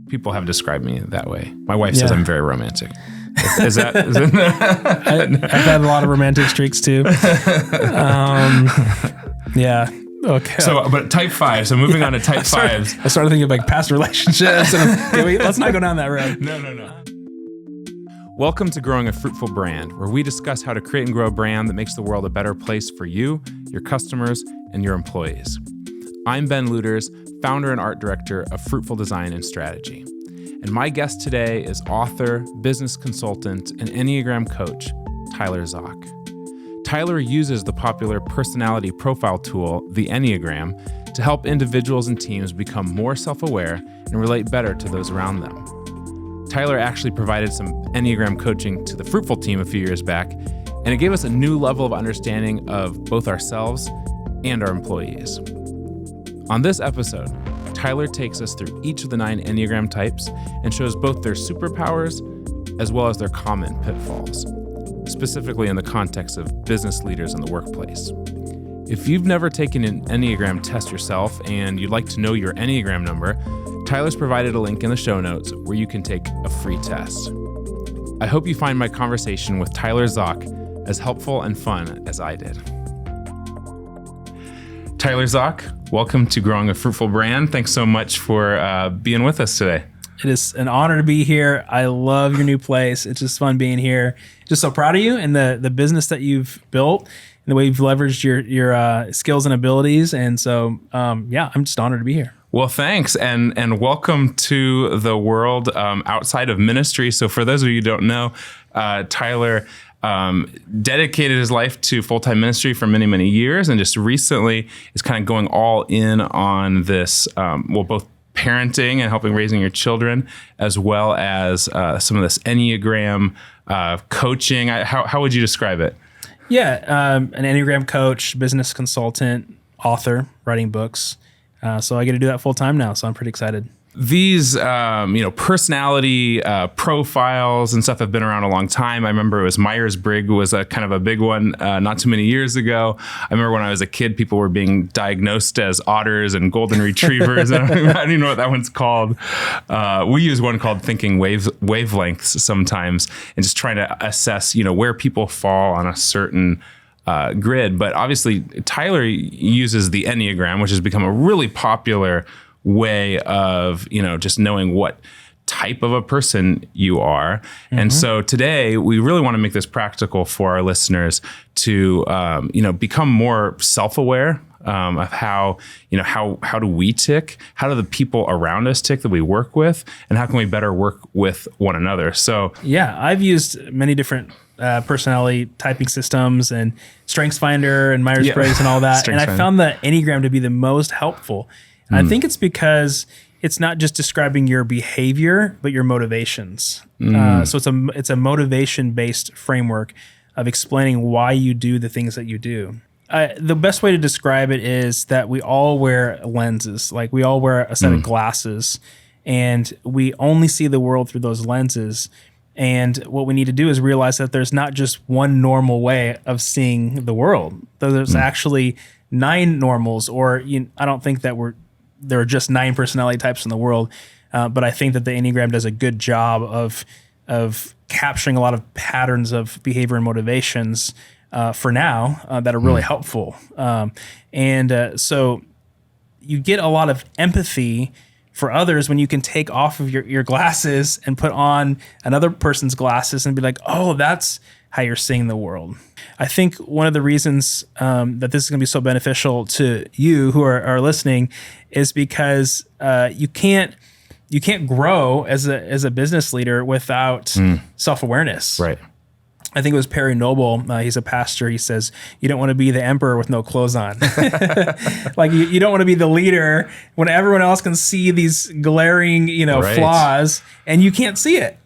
People have described me that way. My wife says I'm very romantic. Is that? I've had a lot of romantic streaks too. Yeah. Okay. So, but type 5. So moving on to type 5s. I started thinking of like past relationships. And let's not go down that road. No. Welcome to Growing a Fruitful Brand, where we discuss how to create and grow a brand that makes the world a better place for you, your customers, and your employees. I'm Ben Luters, founder and art director of Fruitful Design and Strategy. And my guest today is author, business consultant, and Enneagram coach, Tyler Zock. Tyler uses the popular personality profile tool, the Enneagram, to help individuals and teams become more self-aware and relate better to those around them. Tyler actually provided some Enneagram coaching to the Fruitful team a few years back, and it gave us a new level of understanding of both ourselves and our employees. On this episode, Tyler takes us through each of the 9 Enneagram types and shows both their superpowers as well as their common pitfalls, specifically in the context of business leaders in the workplace. If you've never taken an Enneagram test yourself and you'd like to know your Enneagram number, Tyler's provided a link in the show notes where you can take a free test. I hope you find my conversation with Tyler Zock as helpful and fun as I did. Tyler Zock, welcome to Growing a Fruitful Brand. Thanks so much for being with us today. It is an honor to be here. I love your new place. It's just fun being here. Just so proud of you and the business that you've built and the way you've leveraged your skills and abilities. And so, I'm just honored to be here. Well, thanks, and welcome to the world outside of ministry. So for those of you who don't know, Tyler dedicated his life to full-time ministry for many, many years, and just recently is kind of going all in on this, both parenting and helping raising your children, as well as some of this Enneagram coaching. How would you describe it? Yeah, an Enneagram coach, business consultant, author, writing books. So I get to do that full time now. So I'm pretty excited. These, personality profiles and stuff have been around a long time. I remember it was Myers-Briggs was a kind of a big one not too many years ago. I remember when I was a kid, people were being diagnosed as otters and golden retrievers. I don't even know what that one's called. We use one called thinking wavelengths sometimes, and just trying to assess, where people fall on a certain grid. But obviously, Tyler uses the Enneagram, which has become a really popular way of, just knowing what type of a person you are. Mm-hmm. And so today we really want to make this practical for our listeners to, become more self-aware of how do we tick? How do the people around us tick that we work with? And how can we better work with one another? So, yeah, I've used many different personality typing systems and StrengthsFinder and Myers-Briggs and all that. And I found the Enneagram to be the most helpful. I think it's because it's not just describing your behavior, but your motivations. So it's a motivation-based framework of explaining why you do the things that you do. The best way to describe it is that we all wear lenses. Like we all wear a set of glasses, and we only see the world through those lenses. And what we need to do is realize that there's not just one normal way of seeing the world. There's actually 9 normals, or I don't think that there are just 9 personality types in the world, but I think that the Enneagram does a good job of capturing a lot of patterns of behavior and motivations for now that are really helpful. So you get a lot of empathy for others when you can take off of your glasses and put on another person's glasses and be like, oh, that's how you're seeing the world. I think one of the reasons that this is going to be so beneficial to you who are listening is because you can't grow as a business leader without self-awareness. Right. I think it was Perry Noble. He's a pastor. He says, you don't want to be the emperor with no clothes on. Like you don't want to be the leader when everyone else can see these glaring, flaws and you can't see it.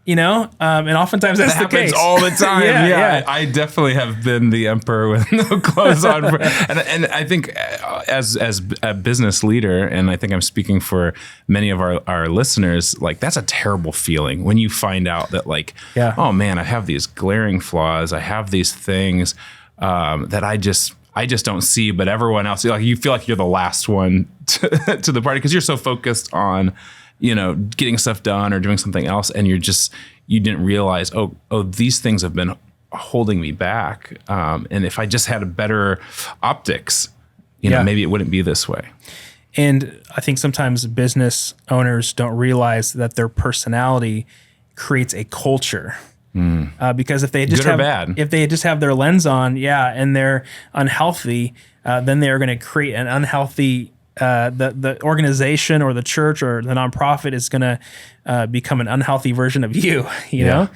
And oftentimes that's the case. That happens all the time. Yeah. I definitely have been the emperor with no clothes on. And I think as a business leader, and I think I'm speaking for many of our listeners, like that's a terrible feeling when you find out that oh man, I have these glaring flaws. I have these things that I just don't see, but everyone else, you feel like you're the last one to the party because you're so focused on getting stuff done or doing something else, and you didn't realize, oh, these things have been holding me back. And if I just had a better optics, maybe it wouldn't be this way. And I think sometimes business owners don't realize that their personality creates a culture. Because if they just have their lens on, and they're unhealthy, then they're going to create an unhealthy. The organization or the church or the nonprofit is going to become an unhealthy version of you. You know,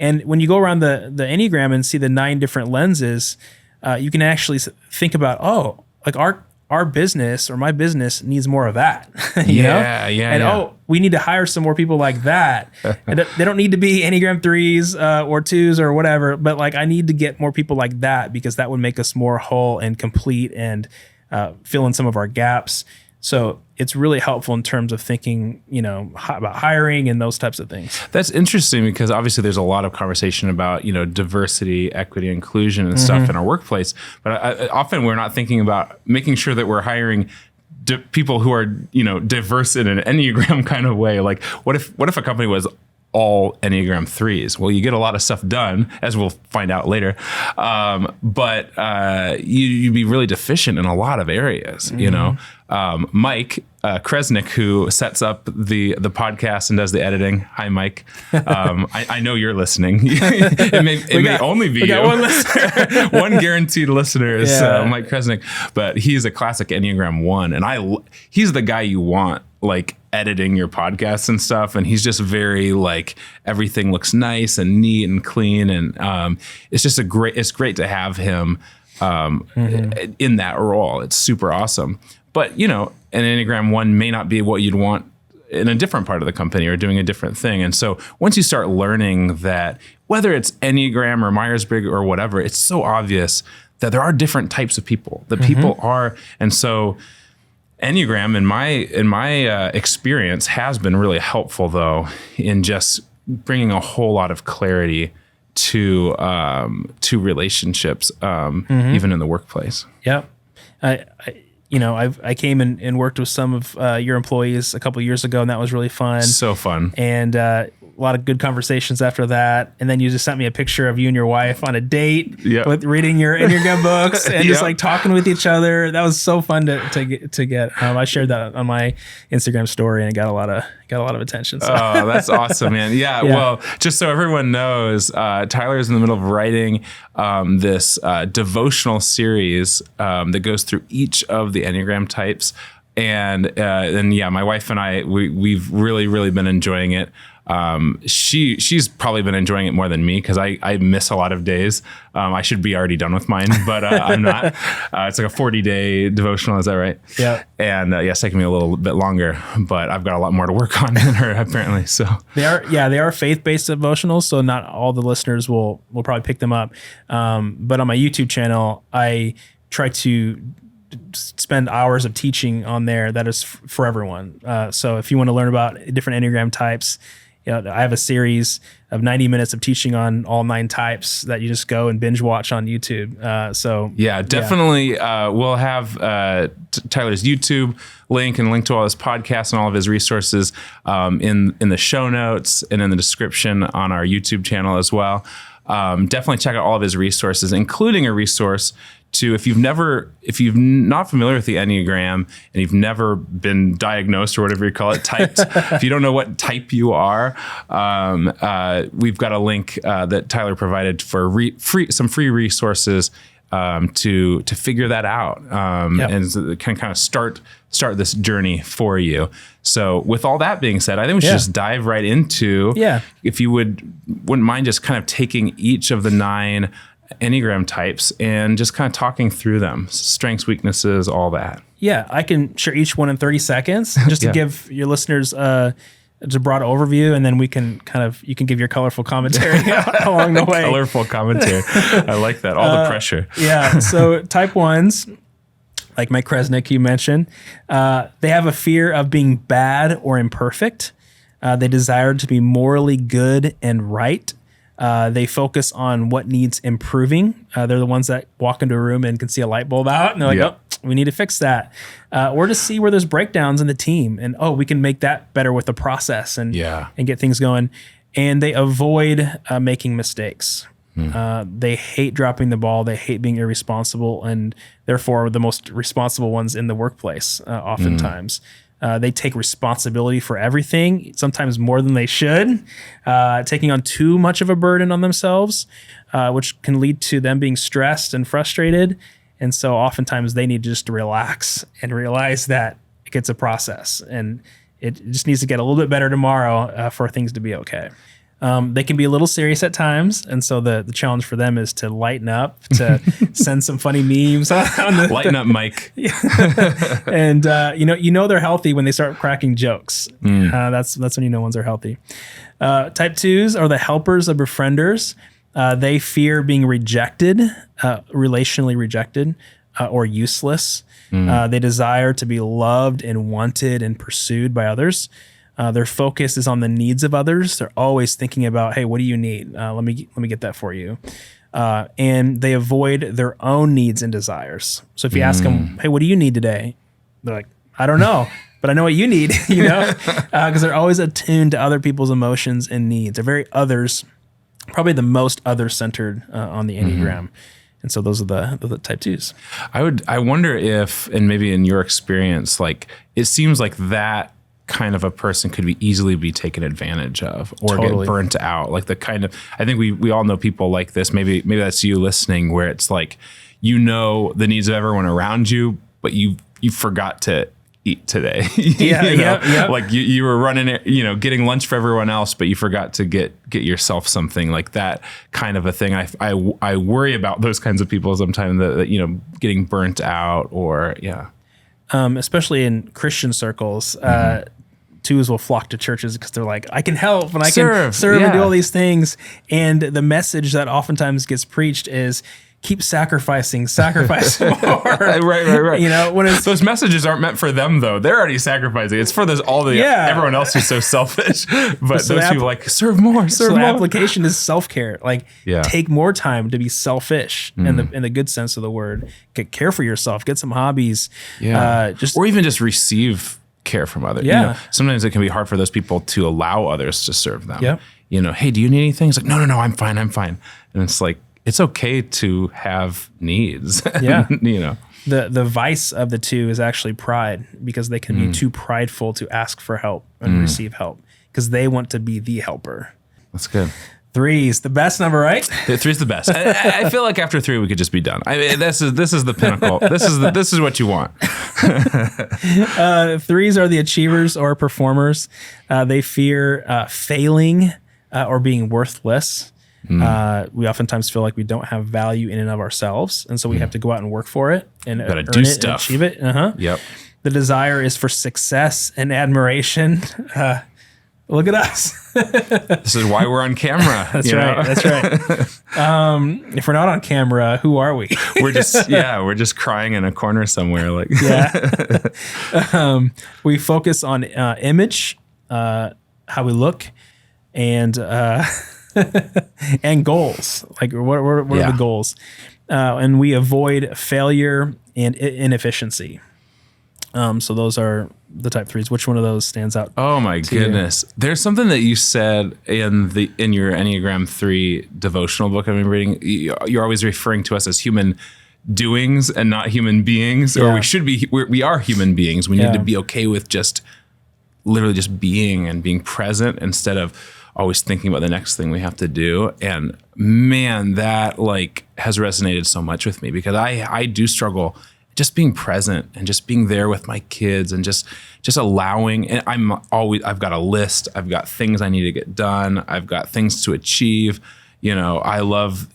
and when you go around the Enneagram and see the 9 different lenses, you can actually think about, like our business or my business needs more of that. you know? And we need to hire some more people like that. And they don't need to be Enneagram 3s or 2s or whatever, but like I need to get more people like that because that would make us more whole and complete and fill in some of our gaps. So it's really helpful in terms of thinking, about hiring and those types of things. That's interesting because obviously there's a lot of conversation about, diversity, equity, inclusion and stuff in our workplace. But often we're not thinking about making sure that we're hiring people who are, diverse in an Enneagram kind of way. Like what if a company was all Enneagram 3s? Well, you get a lot of stuff done, as we'll find out later. But you'd be really deficient in a lot of areas, Mike Kresnick, who sets up the podcast and does the editing. Hi, Mike. I know you're listening. It may only be you. One listener. One guaranteed listener is Mike Kresnick. But he's a classic Enneagram 1. And he's the guy you want, like, editing your podcasts and stuff. And he's just very like, everything looks nice and neat and clean. And it's great to have him in that role. It's super awesome. But, an Enneagram 1 may not be what you'd want in a different part of the company or doing a different thing. And so once you start learning that, whether it's Enneagram or Myers-Briggs or whatever, it's so obvious that there are different types of people, that people are. And so Enneagram, in my experience, has been really helpful, though, in just bringing a whole lot of clarity to relationships, even in the workplace. Yep. I came and worked with some of your employees a couple of years ago, and that was really fun. So fun. And a lot of good conversations after that. And then you just sent me a picture of you and your wife on a date with reading your Enneagram books and just like talking with each other. That was so fun to get. I shared that on my Instagram story and it got a lot of attention. So. Oh, that's awesome, man. Yeah. Well, just so everyone knows, Tyler is in the middle of writing this devotional series that goes through each of the Enneagram types. And my wife and I, we've really, really been enjoying it. She's probably been enjoying it more than me because I miss a lot of days. I should be already done with mine, but I'm not. It's like a 40-day devotional. Is that right? Yeah. And it's taking me a little bit longer, but I've got a lot more to work on than her apparently. So they are faith-based devotionals. So not all the listeners will probably pick them up. But on my YouTube channel, I try to spend hours of teaching on there that is for everyone. So if you want to learn about different Enneagram types, I have a series of 90 minutes of teaching on all 9 types that you just go and binge watch on YouTube. Definitely. We'll have Tyler's YouTube link and link to all his podcasts and all of his resources in the show notes and in the description on our YouTube channel as well. Definitely check out all of his resources, including a resource if you're not familiar with the Enneagram and you've never been diagnosed or whatever you call it, typed, if you don't know what type you are, we've got a link that Tyler provided for some free resources to figure that out and can kind of start this journey for you. So with all that being said, I think we should just dive right into, if you wouldn't mind just kind of taking each of the 9 Enneagram types and just kind of talking through them, strengths, weaknesses, all that. Yeah, I can share each one in 30 seconds just to give your listeners a broad overview, and then you can give your colorful commentary along the way. Colorful commentary. I like that. All the pressure. So type 1s, like Mike Kresnick you mentioned, they have a fear of being bad or imperfect. They desire to be morally good and right. They focus on what needs improving. They're the ones that walk into a room and can see a light bulb out and they're like, We need to fix that. Or to see where there's breakdowns in the team and, we can make that better with the process and get things going. And they avoid making mistakes. They hate dropping the ball. They hate being irresponsible, and therefore the most responsible ones in the workplace oftentimes. They take responsibility for everything, sometimes more than they should, taking on too much of a burden on themselves, which can lead to them being stressed and frustrated. And so oftentimes they need to just relax and realize that it's a process and it just needs to get a little bit better tomorrow for things to be okay. They can be a little serious at times, and so the challenge for them is to lighten up, to send some funny memes. Lighten up, Mike. And they're healthy when they start cracking jokes. That's when you know ones are healthy. Type 2s are the helpers of befrienders. They fear being rejected, relationally rejected, or useless. They desire to be loved and wanted and pursued by others. Their focus is on the needs of others. They're always thinking about, hey, what do you need? Let me get that for you. And they avoid their own needs and desires. So if you ask them, hey, what do you need today? They're like, I don't know, but I know what you need, because they're always attuned to other people's emotions and needs. They're very others, probably the most other-centered on the Enneagram. And so those are the type 2s. I wonder if, and maybe in your experience, like it seems like that kind of a person could easily be taken advantage of or get burnt out. Like the kind of, I think we all know people like this. Maybe that's you listening, where it's like, the needs of everyone around you, but you forgot to eat today. Like you were running it, getting lunch for everyone else, but you forgot to get yourself something, like that kind of a thing. I worry about those kinds of people sometimes, that getting burnt out or especially in Christian circles. 2s will flock to churches because they're like, I can help and I can serve and do all these things. And the message that oftentimes gets preached is keep sacrificing more. Right. When those messages aren't meant for them though. They're already sacrificing. It's for everyone else who's so selfish. But so those people like serve more. The application is self-care. Like take more time to be selfish in the good sense of the word. Care for yourself. Get some hobbies. Or even just receive care from others. Sometimes it can be hard for those people to allow others to serve them. Hey, do you need anything? It's like, no, I'm fine. And it's like, it's okay to have needs. The vice of the 2 is actually pride, because they can be too prideful to ask for help and receive help because they want to be the helper. That's good. 3's the best number, right? 3's the best. I feel like after 3 we could just be done. I mean, this is the pinnacle. This is what you want. 3's are the achievers or performers. They fear failing or being worthless. We oftentimes feel like we don't have value in and of ourselves, and so we have to go out and work for it and earn it and achieve it. Yep. The desire is for success and admiration. Look at us. This is why we're on camera. That's right. If we're not on camera, who are we? We're just crying in a corner somewhere. Like we focus on image, how we look, and and goals. Like what are the goals? And we avoid failure and inefficiency. So those are the type 3s. Which one of those stands out? Oh my goodness. There's something that you said in your Enneagram 3 devotional book I've been reading. You're always referring to us as human doings and not human beings, or we are human beings. We need to be okay with just literally just being and being present instead of always thinking about the next thing we have to do. And man, that like has resonated so much with me, because I do struggle just being present and just being there with my kids and just allowing. And I've got a list. I've got things I need to get done. I've got things to achieve. I love,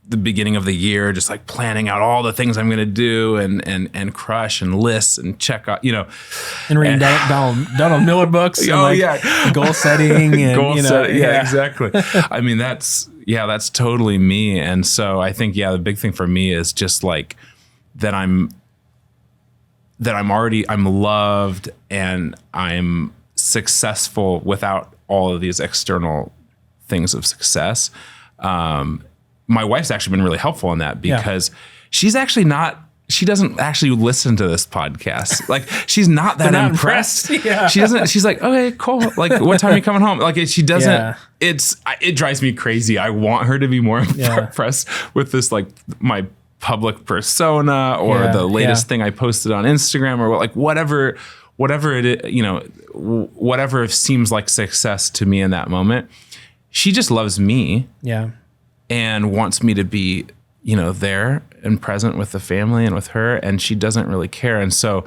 the beginning of the year, just like planning out all the things I'm going to do and crush and list and check out, and reading Donald Miller books. And goal setting and goal setting. Yeah, exactly. I mean, that's totally me. And so I think, the big thing for me is just like that I'm loved and I'm successful without all of these external things of success. My wife's actually been really helpful in that, because she's actually not she doesn't actually listen to this podcast. Like, she's not that impressed. Yeah. She doesn't, she's like, okay, cool. Like, what time are you coming home? Like, she doesn't, it drives me crazy. I want her to be more impressed with this, like, my public persona or the latest thing I posted on Instagram or like whatever it is, you know, whatever seems like success to me in that moment. She just loves me. Yeah. And wants me to be, you know, there and present with the family and with her, and she doesn't really care. And so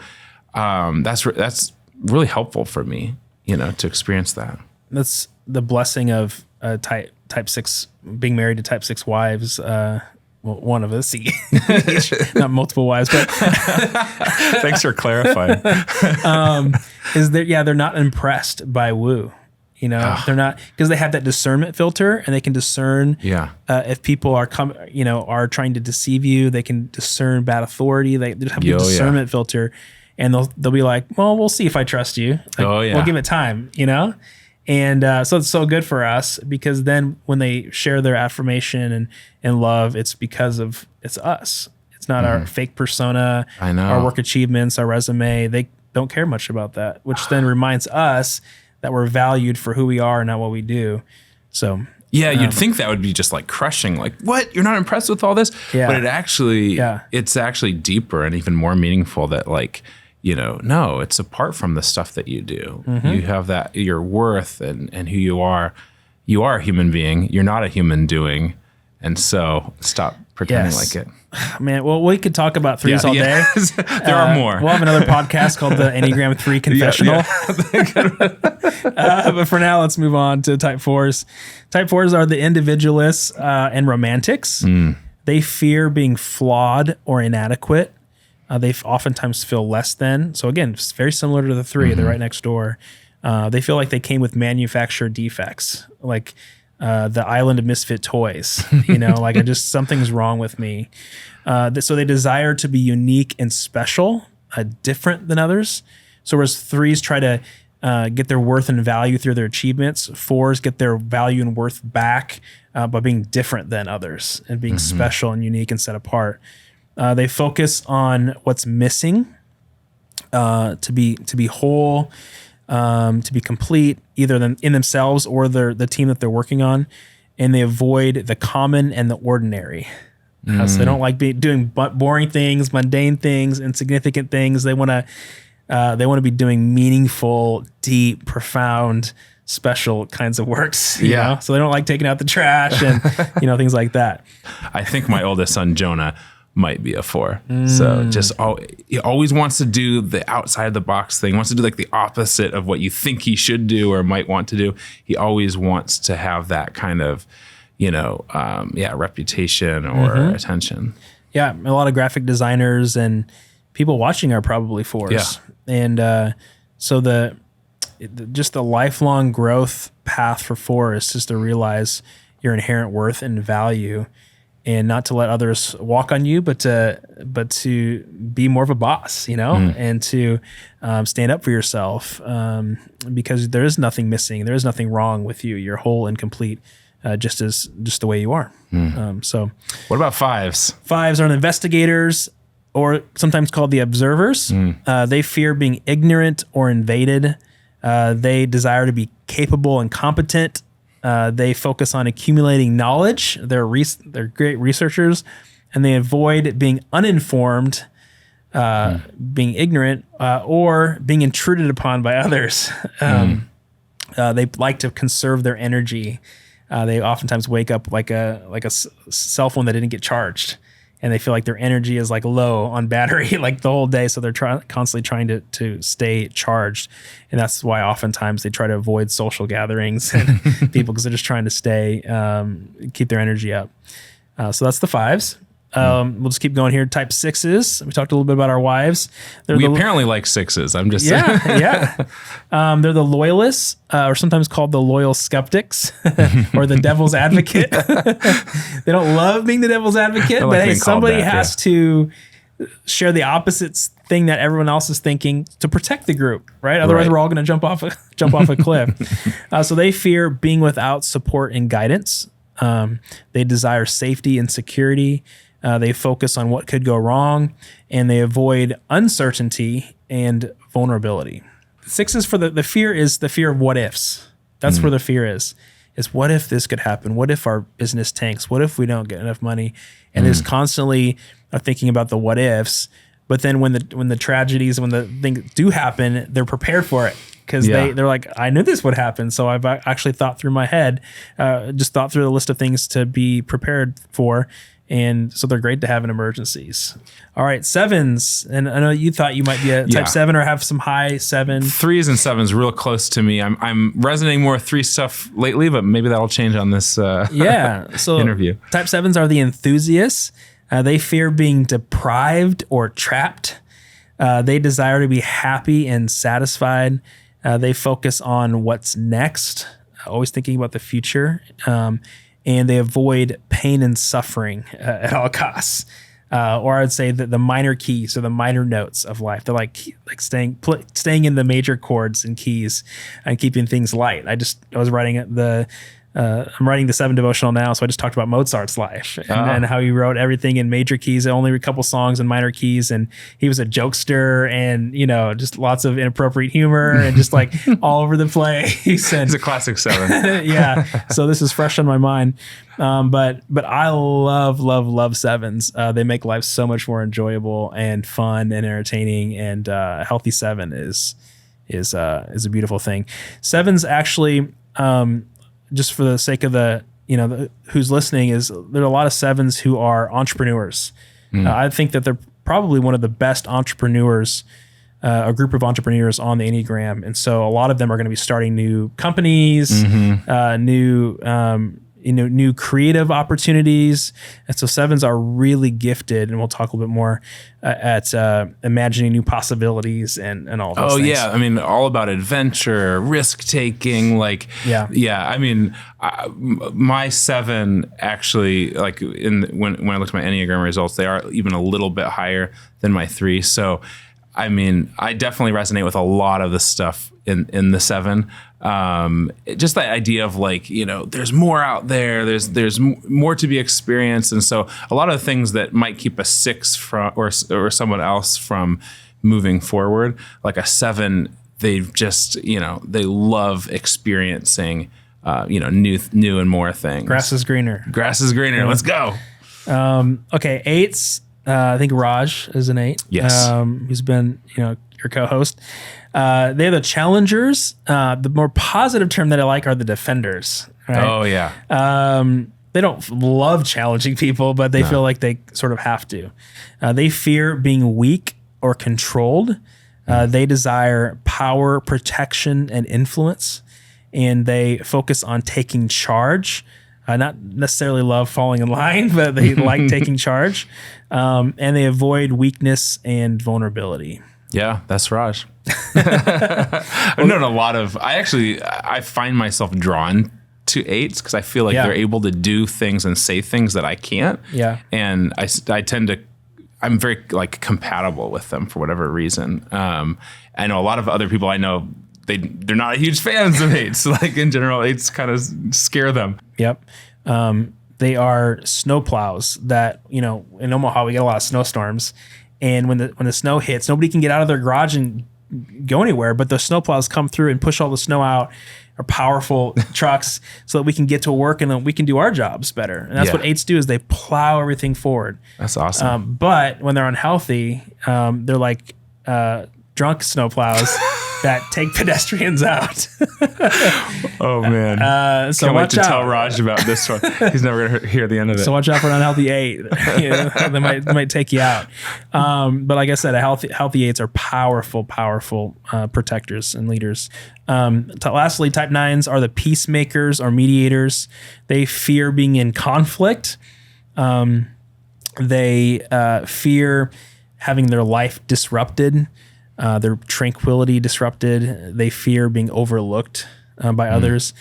that's really helpful for me, you know, to experience that. That's the blessing of type 6, being married to type 6 wives. Well, one of us, not multiple wives, but thanks for clarifying. They're not impressed by woo. You know, they're not, because they have that discernment filter, and they can discern if people are are trying to deceive you. They can discern bad authority. They just have the discernment filter, and they'll be like, well, we'll see if I trust you. Like, we'll give it time, you know? And so it's so good for us, because then when they share their affirmation and love, it's because of, it's us. It's not our fake persona, our work achievements, our resume. They don't care much about that, which then reminds us that we're valued for who we are and not what we do. So you'd think that would be just like crushing, like, what? You're not impressed with all this? Yeah. But it's actually deeper and even more meaningful that, like, you know, no, it's apart from the stuff that you do. You have that, your worth and who you are. You are a human being. You're not a human doing. And so stop pretending like it. Man, well, we could talk about threes all day. There are more. We'll have another podcast called the Enneagram 3 Confessional. But for now, let's move on to type 4s. Type 4s are the individualists and romantics. They fear being flawed or inadequate. They oftentimes feel less than. So again, it's very similar to the 3. They're right next door. They feel like they came with manufactured defects, like the island of misfit toys, you know, like something's wrong with me. So they desire to be unique and special, different than others. So whereas 3s try to get their worth and value through their achievements, 4s get their value and worth back by being different than others and being special and unique and set apart. They focus on what's missing to be whole, to be complete, either in themselves or the team that they're working on, and they avoid the common and the ordinary. So they don't like doing boring things, mundane things, insignificant things. They want to be doing meaningful, deep, profound, special kinds of works. You know? So they don't like taking out the trash and things like that. I think my oldest son Jonah might be a 4. So he always wants to do the outside of the box thing, wants to do like the opposite of what you think he should do or might want to do. He always wants to have that kind of, reputation or attention. Yeah. A lot of graphic designers and people watching are probably 4s. Yeah. And so the lifelong growth path for 4 is just to realize your inherent worth and value, and not to let others walk on you, but to be more of a boss, and to stand up for yourself, because there is nothing missing. There is nothing wrong with you. You're whole and complete, just the way you are. So what about 5s? 5s are the investigators, or sometimes called the observers. They fear being ignorant or invaded. They desire to be capable and competent. They focus on accumulating knowledge. They're great researchers, and they avoid being uninformed, being ignorant, or being intruded upon by others. They like to conserve their energy. They oftentimes wake up like a cell phone that didn't get charged, and they feel like their energy is like low on battery like the whole day. So they're constantly trying to stay charged. And that's why oftentimes they try to avoid social gatherings and people, because they're just trying to keep their energy up. So that's the 5s. We'll just keep going here. Type 6s. We talked a little bit about our wives. We apparently like 6s. I'm just saying. Yeah. They're the loyalists, or sometimes called the loyal skeptics, or the devil's advocate. They don't love being the devil's advocate, but hey, somebody has to share the opposite thing that everyone else is thinking to protect the group, right? Otherwise, we're all going to jump off a cliff. So they fear being without support and guidance. They desire safety and security. They focus on what could go wrong, and they avoid uncertainty and vulnerability. 6 is for the fear is the fear of what ifs. That's where the fear is what if this could happen? What if our business tanks? What if we don't get enough money? And there's constantly thinking about the what ifs. But then when the tragedies, when the things do happen, they're prepared for it because they're like, I knew this would happen. So I've actually thought through my head, just thought through the list of things to be prepared for. And so they're great to have in emergencies. All right, 7s. And I know you thought you might be a type 7 or have some high 7. 3s and 7s real close to me. I'm resonating more with 3 stuff lately, but maybe that'll change on this interview. Type 7s are the enthusiasts. They fear being deprived or trapped. They desire to be happy and satisfied. They focus on what's next, always thinking about the future. And they avoid pain and suffering at all costs. Or I'd say that the minor keys or the minor notes of life. They're like staying in the major chords and keys and keeping things light. I was writing I'm writing the 7 devotional now, so I just talked about Mozart's life and how he wrote everything in major keys, only a couple songs in minor keys, and he was a jokester and just lots of inappropriate humor and just like all over the place. And he's a classic 7. Yeah, so this is fresh on my mind. But I love 7s. They make life so much more enjoyable and fun and entertaining. And a healthy 7 is a beautiful thing. 7s actually. Just for the sake of who's listening, there are a lot of 7s who are entrepreneurs. I think that they're probably one of the best entrepreneurs, a group of entrepreneurs on the Enneagram. And so a lot of them are going to be starting new companies, new creative opportunities. And so 7s are really gifted, and we'll talk a little bit more at imagining new possibilities and all those things. I mean, all about adventure, risk taking, I mean, my 7 actually, like when I looked at my Enneagram results, they are even a little bit higher than my 3. So I mean, I definitely resonate with a lot of the stuff in the 7. Just the idea of there's more out there. There's more to be experienced, and so a lot of the things that might keep a 6 from or someone else from moving forward, like a 7, they just they love experiencing new and more things. Grass is greener. Yeah. Let's go. Okay, 8s. I think Raj is an 8. Yes. Who's been, your co-host. They're the challengers. The more positive term that I like are the defenders. Right? Oh, yeah. They don't love challenging people, but they feel like they sort of have to. They fear being weak or controlled. They desire power, protection, and influence. And they focus on taking charge. Not necessarily love falling in line, but they like taking charge. And they avoid weakness and vulnerability. Yeah, that's Raj. I've known a lot of, I find myself drawn to 8s because I feel like they're able to do things and say things that I can't. Yeah. And I tend to, I'm very compatible with them for whatever reason. I know a lot of other people I know, they're not huge fans of 8s. In general, 8s kind of scare them. Yep. They are snowplows that, in Omaha, we get a lot of snowstorms. And when the snow hits, nobody can get out of their garage and go anywhere, but the snowplows come through and push all the snow out, are powerful trucks so that we can get to work and then we can do our jobs better. And that's what 8s do, is they plow everything forward. That's awesome. But when they're unhealthy, they're like drunk snowplows that take pedestrians out. Oh man! So can't wait watch to out. tell Raj about this one. He's never gonna hear the end of it. So watch out for an unhealthy 8. They might take you out. But like I said, healthy 8s are powerful protectors and leaders. Lastly, type 9s are the peacemakers or mediators. They fear being in conflict. They fear having their life disrupted. Their tranquility disrupted. They fear being overlooked by others.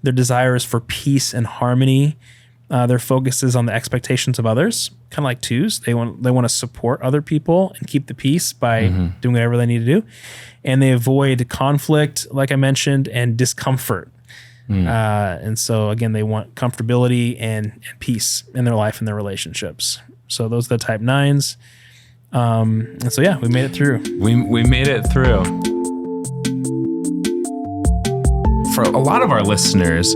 Their desire is for peace and harmony. Their focus is on the expectations of others, kind of like 2s. They want to support other people and keep the peace by doing whatever they need to do. And they avoid conflict, like I mentioned, and discomfort. And so again, they want comfortability and peace in their life and their relationships. So those are the type 9s. And so, yeah, we made it through. We made it through. For a lot of our listeners,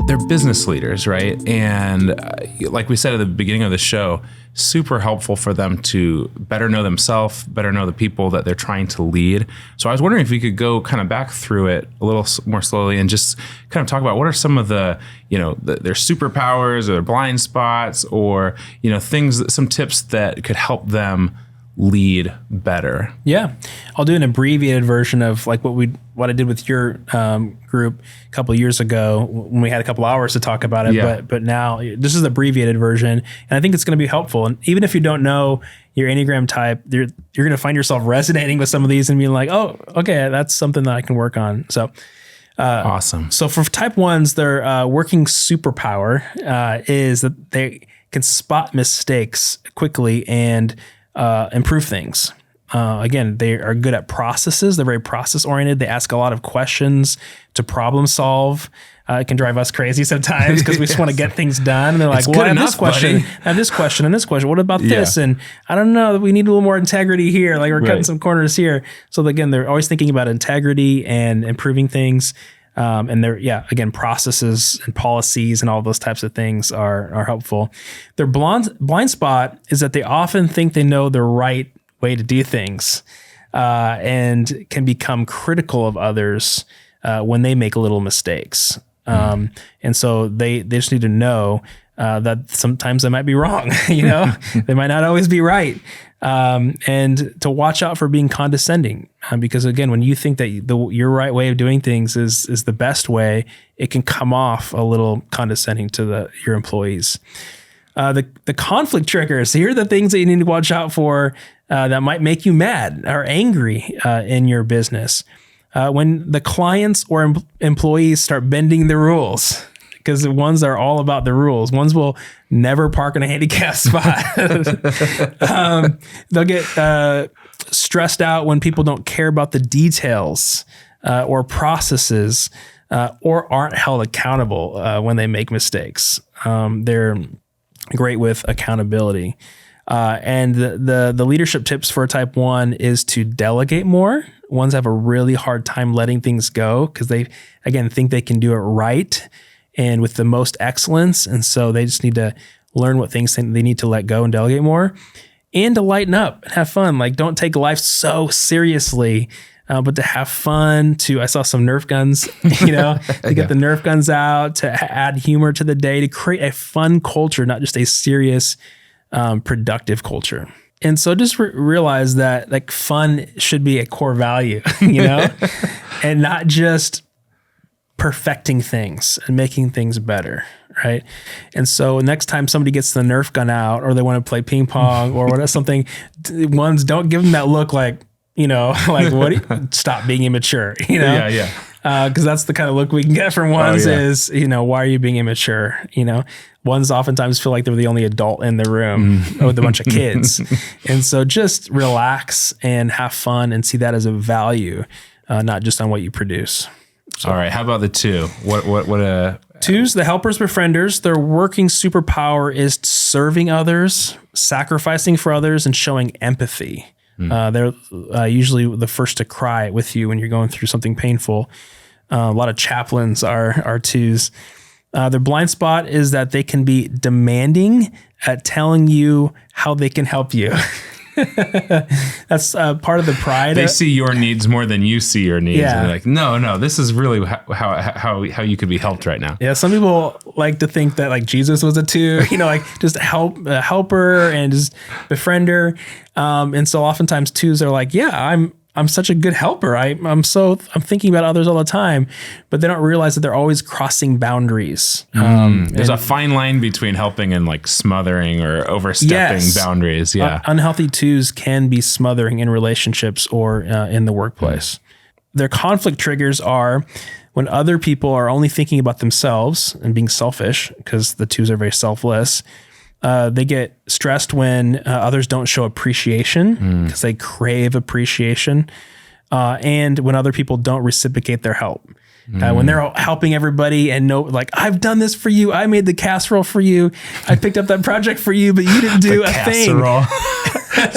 they're business leaders, right? And like we said at the beginning of the show, super helpful for them to better know themselves, better know the people that they're trying to lead. So I was wondering if we could go kind of back through it a little more slowly and just kind of talk about what are some of the, their superpowers or their blind spots or, some tips that could help them lead better. Yeah. I'll do an abbreviated version of like what I did with your group a couple of years ago when we had a couple hours to talk about it. Yeah. But now this is the abbreviated version, and I think it's going to be helpful. And even if you don't know your Enneagram type, you're going to find yourself resonating with some of these and being like, oh, okay, that's something that I can work on. So awesome. So for type 1s, their working superpower is that they can spot mistakes quickly and improve things. Again, they are good at processes. They're very process oriented. They ask a lot of questions to problem solve. It can drive us crazy sometimes because we just want to get things done. And they're like, well, I have this question, I have this question and this question. What about this? And I don't know, we need a little more integrity here. Like we're cutting some corners here. So again, they're always thinking about integrity and improving things. And they're, again, processes and policies and all those types of things are helpful. Their blind spot is that they often think they know the right way to do things, and can become critical of others when they make little mistakes. And so they just need to know that sometimes they might be wrong, they might not always be right. And to watch out for being condescending, because again, when you think that your right way of doing things is the best way, it can come off a little condescending to your employees. The conflict triggers, here are the things that you need to watch out for that might make you mad or angry in your business. When the clients or employees start bending the rules, because the ones are all about the rules. Ones will never park in a handicapped spot. They'll get stressed out when people don't care about the details or processes or aren't held accountable when they make mistakes. They're great with accountability. And the leadership tips for type 1 is to delegate more. Ones have a really hard time letting things go because they, again, think they can do it right and with the most excellence. And so they just need to learn what things they need to let go and delegate more, and to lighten up and have fun. Like, don't take life so seriously, but to have fun, I saw some Nerf guns, to get the Nerf guns out, to add humor to the day, to create a fun culture, not just a serious, productive culture. And so just realize that like fun should be a core value, and not just perfecting things and making things better, right? And so next time somebody gets the Nerf gun out, or they want to play ping pong or whatever, something, ones, don't give them that look like, like what? Stop being immature, because that's the kind of look we can get from ones is, why are you being immature? Ones oftentimes feel like they're the only adult in the room with a bunch of kids. And so just relax and have fun and see that as a value, not just on what you produce. So. All right. How about the 2? What 2s, the helpers befrienders. Their working superpower is serving others, sacrificing for others, and showing empathy. They're usually the first to cry with you when you're going through something painful. A lot of chaplains are 2s. Their blind spot is that they can be demanding at telling you how they can help you. That's part of the pride. They see your needs more than you see your needs. Yeah. And they're like, no, this is really how you could be helped right now. Yeah. Some people like to think that like Jesus was a 2, like just a helper and just befriender. And so oftentimes 2s are like, yeah, I'm such a good helper. I'm thinking about others all the time, but they don't realize that they're always crossing boundaries. There's a fine line between helping and like smothering or overstepping boundaries. Yeah. Unhealthy 2s can be smothering in relationships or in the workplace. Their conflict triggers are when other people are only thinking about themselves and being selfish, because the 2s are very selfless. They get stressed when others don't show appreciation because they crave appreciation, and when other people don't reciprocate their help. When they're all helping everybody and like, I've done this for you. I made the casserole for you. I picked up that project for you, but you didn't do a casserole thing.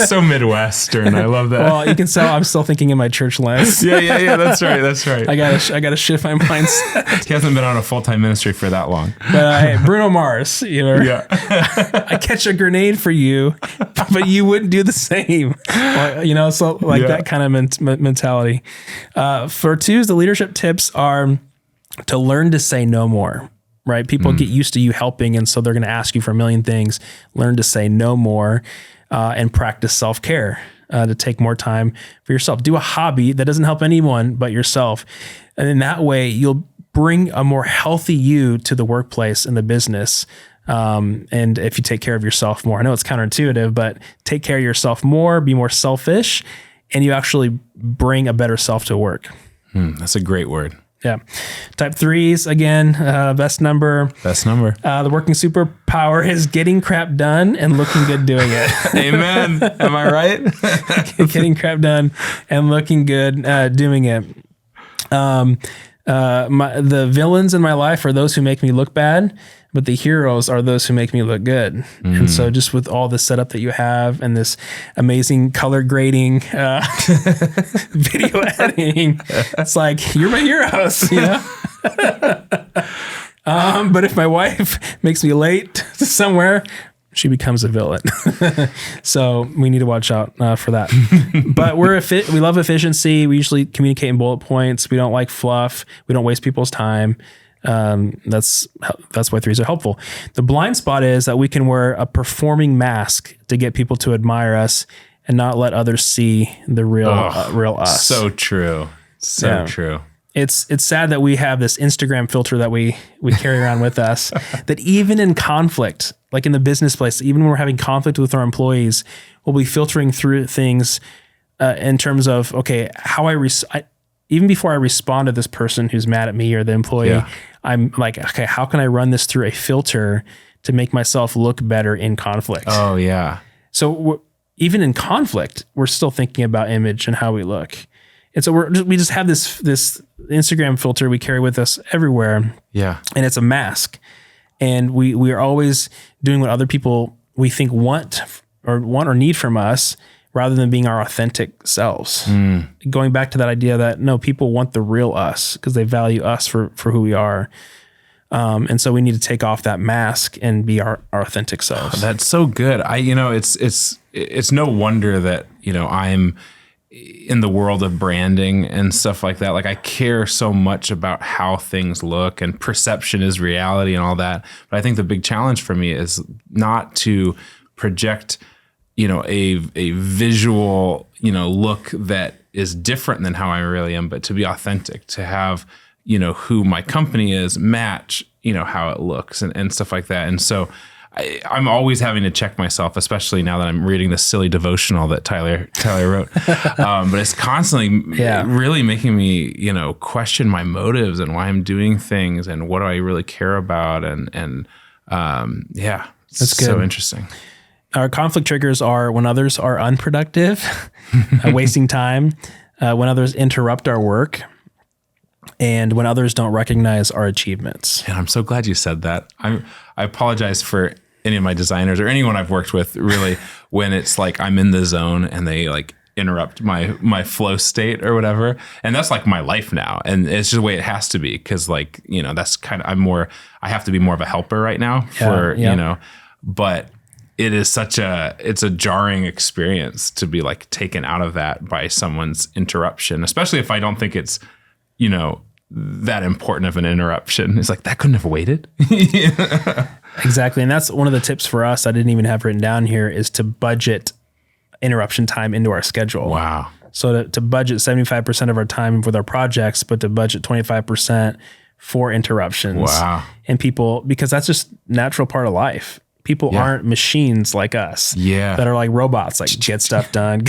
So Midwestern. I love that. Well, you can tell I'm still thinking in my church lens. Yeah. That's right. I gotta shift my mindset. He hasn't been on a full-time ministry for that long. But hey, Bruno Mars, Yeah. I catch a grenade for you, but you wouldn't do the same. So that kind of mentality. For twos, the leadership tips are to learn to say no more. Right? People get used to you helping, and so they're going to ask you for a million things. Learn to say no more. And practice self-care to take more time for yourself. Do a hobby that doesn't help anyone but yourself. And in that way, you'll bring a more healthy you to the workplace and the business. And if you take care of yourself more, I know it's counterintuitive, but take care of yourself more, be more selfish, and you actually bring a better self to work. That's a great word. Yeah. Type 3s, again, best number. The working superpower is getting crap done and looking good doing it. Amen. Am I right? Getting crap done and looking good doing it. The villains in my life are those who make me look bad, but the heroes are those who make me look good. And so just with all the setup that you have and this amazing color grading, video editing, it's like, you're my heroes, but if my wife makes me late to somewhere, she becomes a villain. So we need to watch out for that. But we love efficiency. We usually communicate in bullet points. We don't like fluff. We don't waste people's time. That's why 3s are helpful. The blind spot is that we can wear a performing mask to get people to admire us and not let others see the real us. So true. True. It's sad that we have this Instagram filter that we carry around with us, that even in conflict, like in the business place, even when we're having conflict with our employees, we'll be filtering through things in terms of, okay, how even before I respond to this person who's mad at me or the employee, I'm like, okay, how can I run this through a filter to make myself look better in conflict? Oh, yeah. So even in conflict, we're still thinking about image and how we look. And so we just have this Instagram filter we carry with us everywhere. Yeah. And it's a mask. And we are always doing what other people we think want or need from us rather than being our authentic selves. Going back to that idea that no, people want the real us because they value us for who we are. And so we need to take off that mask and be our authentic selves. That's so good. It's no wonder that, I'm in the world of branding and stuff like that. Like, I care so much about how things look, and perception is reality and all that. But I think the big challenge for me is not to project, a visual, look that is different than how I really am, but to be authentic, to have, who my company is match, how it looks and stuff like that. And so I'm always having to check myself, especially now that I'm reading this silly devotional that Tyler wrote. But it's constantly really making me, question my motives and why I'm doing things and what do I really care about. And that's good. So interesting. Our conflict triggers are when others are unproductive, wasting time, when others interrupt our work, and when others don't recognize our achievements. And I'm so glad you said that. I apologize for any of my designers or anyone I've worked with, really, when it's like I'm in the zone and they like interrupt my flow state or whatever. And that's like my life now. And it's just the way it has to be. Cause like, that's kind of, I have to be more of a helper right now but it is it's a jarring experience to be like taken out of that by someone's interruption, especially if I don't think it's, that important of an interruption. It's like, that couldn't have waited. Exactly. And that's one of the tips for us I didn't even have written down here, is to budget interruption time into our schedule. Wow. So to budget 75% of our time with our projects, but to budget 25% for interruptions. Wow. And because that's just natural part of life. People aren't machines like us that are like robots, like get stuff done.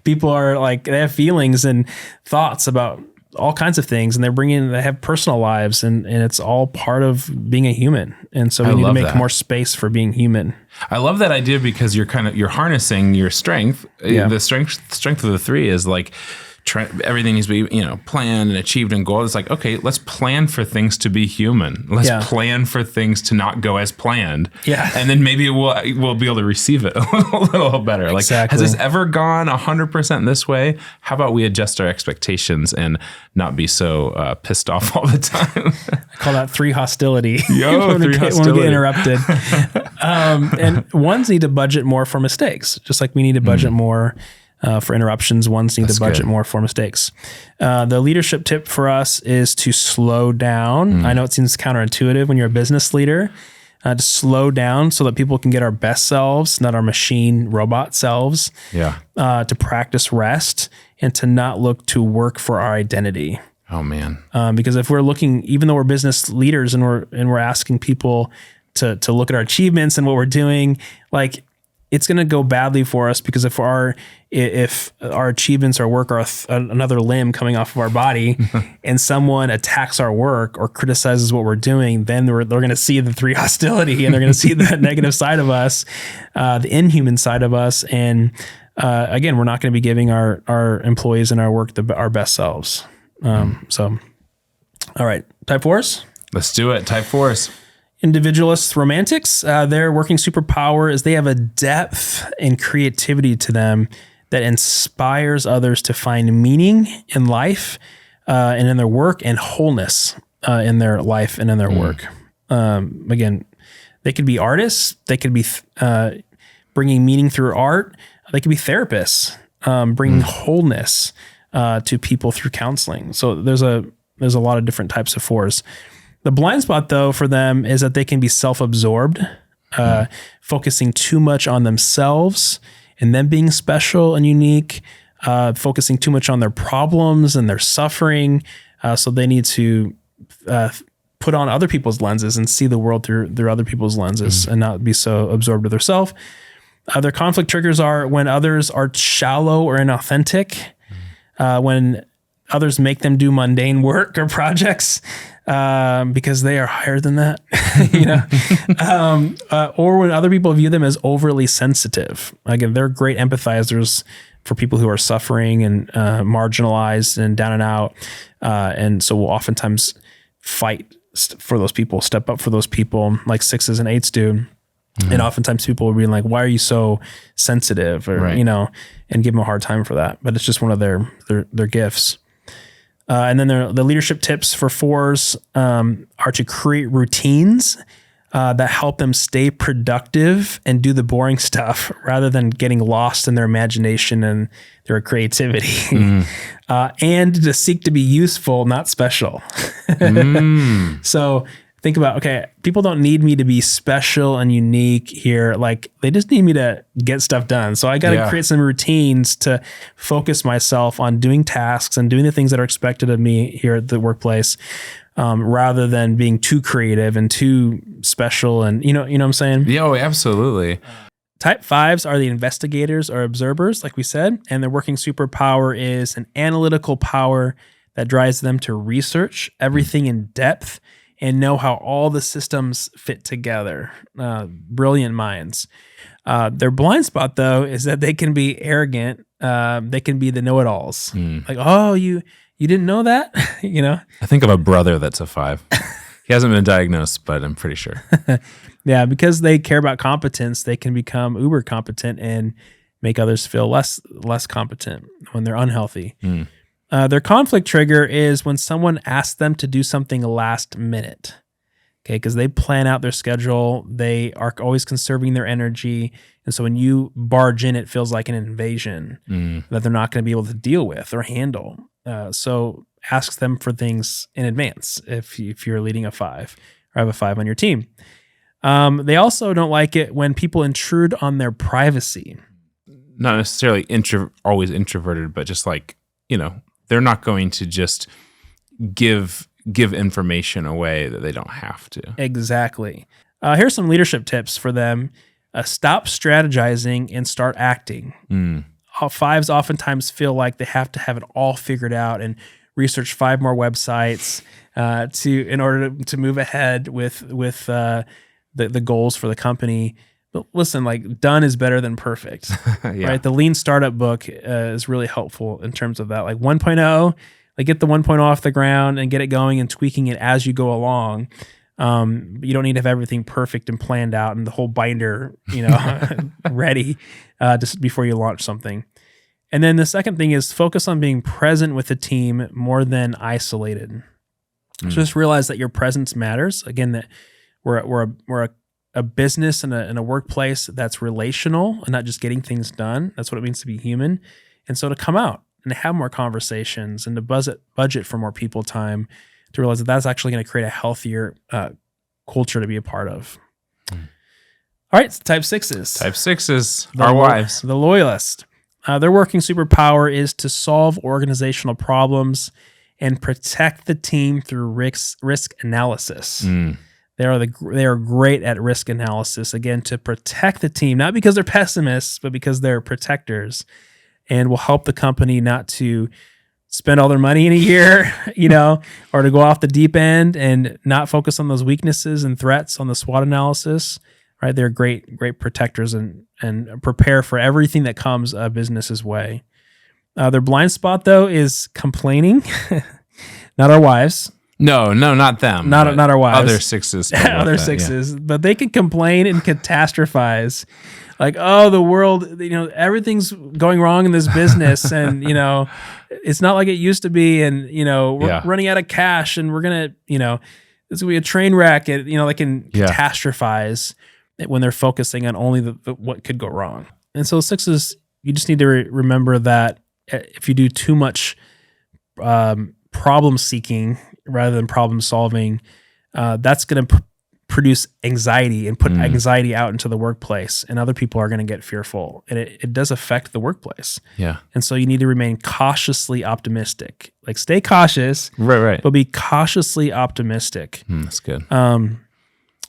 People are like, they have feelings and thoughts about all kinds of things, and they have personal lives, and it's all part of being a human. And so we need to make more space for being human. I love that idea because you're harnessing your strength. The strength of the 3 is like, everything needs to be, planned and achieved and goal. It's like, okay, let's plan for things to be human. Let's plan for things to not go as planned. Yeah. And then maybe we'll be able to receive it a little better. Exactly. Like, has this ever gone 100% this way? How about we adjust our expectations and not be so pissed off all the time? I call that 3 hostility. When we get interrupted. And ones need to budget more for mistakes, just like we need to budget more for interruptions. Ones need to budget more for mistakes. The leadership tip for us is to slow down. I know it seems counterintuitive when you're a business leader, to slow down so that people can get our best selves, not our machine robot selves. Yeah. To practice rest and to not look to work for our identity. Oh man. Because if we're looking, even though we're business leaders and we're asking people to look at our achievements and what we're doing, like, it's going to go badly for us, because if our achievements or work are another limb coming off of our body and someone attacks our work or criticizes what we're doing, then they're going to see the 3 hostility, and they're going to see the negative side of us, the inhuman side of us. And again, we're not going to be giving our employees and our work our best selves. So, all right, type 4s. Let's do it. Type 4s. Individualists, romantics, their working superpower is they have a depth and creativity to them that inspires others to find meaning in life and in their work, and wholeness in their life and in their work. Again, they could be artists. They could be bringing meaning through art. They could be therapists, bringing wholeness to people through counseling. So there's a lot of different types of 4s. The blind spot, though, for them is that they can be self-absorbed, focusing too much on themselves and them being special and unique, focusing too much on their problems and their suffering. So they need to put on other people's lenses and see the world through other people's lenses and not be so absorbed with themselves. Their conflict triggers are when others are shallow or inauthentic, when others make them do mundane work or projects because they are higher than that, or when other people view them as overly sensitive. Again, they're great empathizers for people who are suffering and marginalized and down and out. And so we'll oftentimes fight for those people, step up for those people like 6s and 8s do. And oftentimes people will be like, why are you so sensitive? Or, and give them a hard time for that. But it's just one of their gifts. And then the leadership tips for 4s are to create routines that help them stay productive and do the boring stuff rather than getting lost in their imagination and their creativity. And to seek to be useful, not special. So think about, okay, people don't need me to be special and unique here. Like, they just need me to get stuff done. So I got to create some routines to focus myself on doing tasks and doing the things that are expected of me here at the workplace, rather than being too creative and too special. And you know what I'm saying? Yeah, oh, absolutely. Type 5s are the investigators or observers, like we said, and their working superpower is an analytical power that drives them to research everything in depth and know how all the systems fit together. Brilliant minds. Their blind spot, though, is that they can be arrogant. They can be the know-it-alls. Like, oh, you didn't know that? I think of a brother that's a 5. He hasn't been diagnosed, but I'm pretty sure. Yeah, because they care about competence, they can become uber competent and make others feel less competent when they're unhealthy. Their conflict trigger is when someone asks them to do something last minute. Okay, because they plan out their schedule. They are always conserving their energy. And so when you barge in, it feels like an invasion that they're not going to be able to deal with or handle. So ask them for things in advance if you're leading a 5 or have a 5 on your team. They also don't like it when people intrude on their privacy. Not necessarily always introverted, but just like, they're not going to just give information away that they don't have to. Exactly. Here's some leadership tips for them. Stop strategizing and start acting. 5s oftentimes feel like they have to have it all figured out and research 5 more websites in order to move ahead with the goals for the company. But listen, like done is better than perfect, right? The Lean Startup book is really helpful in terms of that. Like 1.0, like get the 1.0 off the ground and get it going and tweaking it as you go along. You don't need to have everything perfect and planned out and the whole binder, ready just before you launch something. And then the second thing is focus on being present with the team more than isolated. So just realize that your presence matters. Again, that we're a business and a workplace that's relational and not just getting things done. That's what it means to be human. And so to come out and have more conversations and to budget for more people time, to realize that that's actually going to create a healthier culture to be a part of. All right, so type 6s. Type 6s, our wives. The loyalist. Their working superpower is to solve organizational problems and protect the team through risk analysis. They are great at risk analysis, again, to protect the team, not because they're pessimists, but because they're protectors, and will help the company not to spend all their money in a year, or to go off the deep end and not focus on those weaknesses and threats on the SWOT analysis, right? They're great protectors and prepare for everything that comes a business's way. Their blind spot, though, is complaining, not our wives. No, not them. Not our wives. Other 6s. Other 6s. But they can complain and catastrophize. Like, oh, the world, everything's going wrong in this business. And, it's not like it used to be. And, we're running out of cash and we're going to, this will be a train wreck. And, they can catastrophize when they're focusing on only what could go wrong. And so 6s, you just need to remember that if you do too much problem seeking rather than problem solving, that's going to produce anxiety and put anxiety out into the workplace, and other people are going to get fearful, and it does affect the workplace. Yeah. And so you need to remain cautiously optimistic. Like stay cautious, right, but be cautiously optimistic. That's good.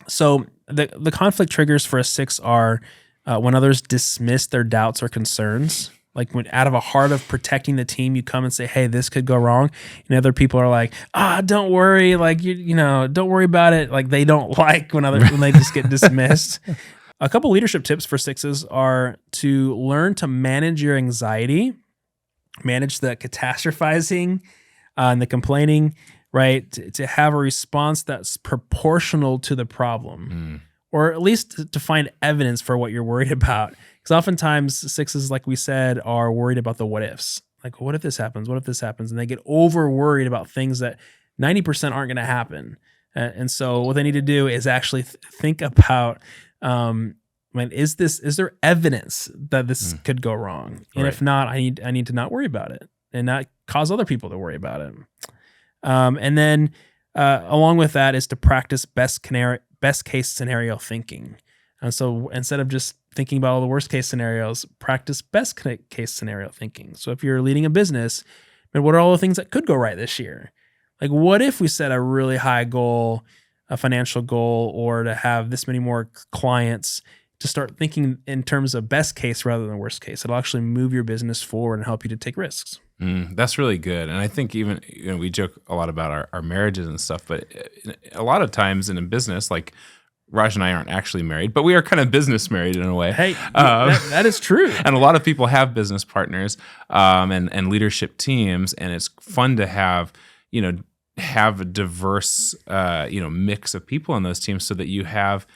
So the conflict triggers for a 6 are when others dismiss their doubts or concerns. Like when out of a heart of protecting the team, you come and say, hey, this could go wrong. And other people are like, don't worry. Like, don't worry about it. Like they don't like when they just get dismissed. A couple leadership tips for 6s are to learn to manage your anxiety, manage the catastrophizing and the complaining, right? To have a response that's proportional to the problem, or at least to find evidence for what you're worried about. Because oftentimes 6s, like we said, are worried about the what ifs. Like, what if this happens? What if this happens? And they get over worried about things that 90% aren't going to happen. And so what they need to do is actually think about, is there evidence that this could go wrong? And if not, I need to not worry about it and not cause other people to worry about it. And then along with that is to practice best case scenario thinking. And so instead of just thinking about all the worst case scenarios, practice best case scenario thinking. So if you're leading a business, what are all the things that could go right this year? Like, what if we set a really high goal, a financial goal, or to have this many more clients, to start thinking in terms of best case rather than worst case? It'll actually move your business forward and help you to take risks. That's really good. And I think even, we joke a lot about our marriages and stuff, but a lot of times in a business, like Raj and I aren't actually married, but we are kind of business married in a way. Hey, that is true. And a lot of people have business partners and leadership teams, and it's fun to have a diverse mix of people on those teams, so that you have